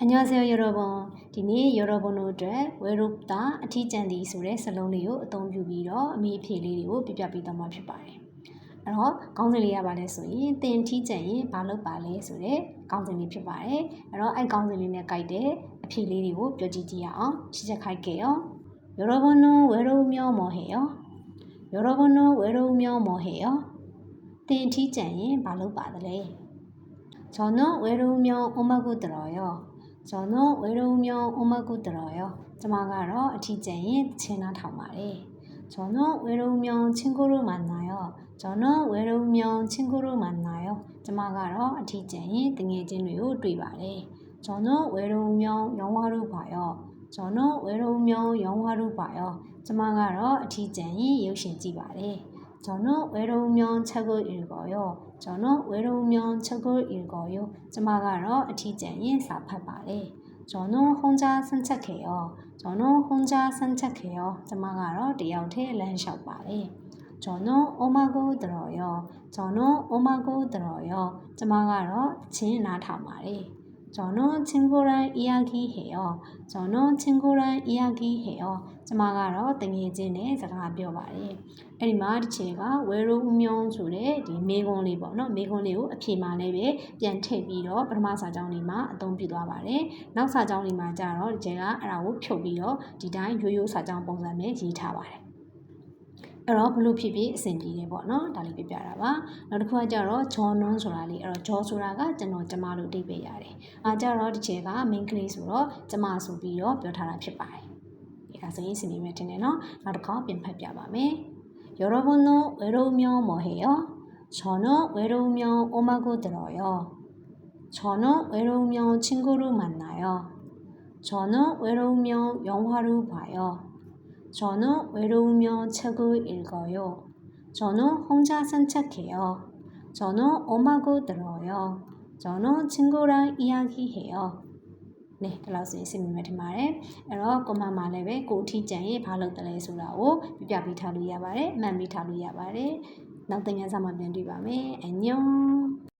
안녕하세요 여러분. 디니 여러분들 외롭다 아티짠디 소래 살롱리요 어떤 뷰비로 미피리리고 비벼비던 말 피바래. 그래서 강슬리야 말해 소이 땐 티짠이 발로 발래 소래 강슬리 피바래. 그래서 이 강슬리네 가이데 피리리고 뼈지지야 시작할게요. 여러분은 외로우며 뭐해요? 여러분은 외로우며 뭐해요? 땐 티짠이 발로 발래. 저는 외로우며 음악을 들어요. 저는 외로우며 음악을 들어요. 저마가로 아티젠이 채나 타마래. 저는 외로우며 친구를 만나요. 저는 외로우며 친구를 만나요. 저마가로 아티젠이 등해진으로 뛰바래. 저는 외로우며 영화를 봐요. 저는 외로우며 영화를 봐요. 저마가로 아티젠이 역신지바래. 저는 외로우면 책을 읽어요. 저는 외로우면 책을 읽어요. 저마가로 아티젠이 사파바래. 저는 혼자 산책해요. 저는 혼자 산책해요. 저마가로 디아우테 랜샤바래. 저는 음악을 들어요. 저는 음악을 들어요. 저마가로 진나타마래. 저는 친구랑 이야기해요. 저는 친구랑 이야기해요. 저마가로 등해진에 자가벼바래. အဲ့ဒီမှာတစ်ချက်ကဝယ်ရိုးဥမြောင်းဆိုတဲ့ဒီမေကွန်လေးပေါ့နော်မေကွန်လေးကိုအဖြေမှာလည်းပဲပြန်ထည့်ပြီးတော့ပထမစာကြောင်းလေးမှာအသုံးပြုသွားပါတယ်နောက်စာကြောင်းလေးမှာကျတော့ဒီချက်ကအဲ့ဒါကိုဖြုတ်ပြီးတော့ဒီတိုင်းရိုးရိုးစာကြောင်းပုံစံနဲ့ရေးထားပါတယ်အဲ့တော့ဘလို့ဖြစ်ဖြစ်အဆင်ပြေတယ်ပေါ့နော်ဒါလေးပြပြတာပါနောက်တစ်ခုကကျတော့ဂျော်နွန်းဆိုတာလေးအဲ့တော့ဂျော်ဆိုတာကကျွန်တော်ကျမလို့အဓိပ္ပာယ်ရတယ်ကျတော့ဒီချက်က main ကလေးဆိုတော့ကျမဆိုပြီးတော့ပြောထားတာဖြစ်ပါတယ်ဒီကဆိုရင်အဆင်ပြေမယ်ထင်တယ်နော်နောက်တစ်ခါပြန်ဖတ်ပြပါမယ် 여러분은 외로우면 뭐해요? 저는 외로우면 음악을 들어요. 저는 외로우면 친구를 만나요. 저는 외로우면 영화를 봐요. 저는 외로우면 책을 읽어요. 저는 혼자 산책해요. 저는 음악을 들어요. 저는 친구랑 이야기해요. 네, ဒါလောက်ဆိုရင်စစ်မိမယ်ထင်ပါတယ်။အဲ့တော့ comment မှာလည်းပဲကိုအထီးကျန်ရေးဘာလုပ်တယ်လဲဆိုတာကိုပြပြပေးထားလို့ရပါတယ်။မှတ်မိထားလို့ရပါတယ်။နောက်သင်ခန်းစာမှာပြန်တွေ့ပါမယ်။အညွန်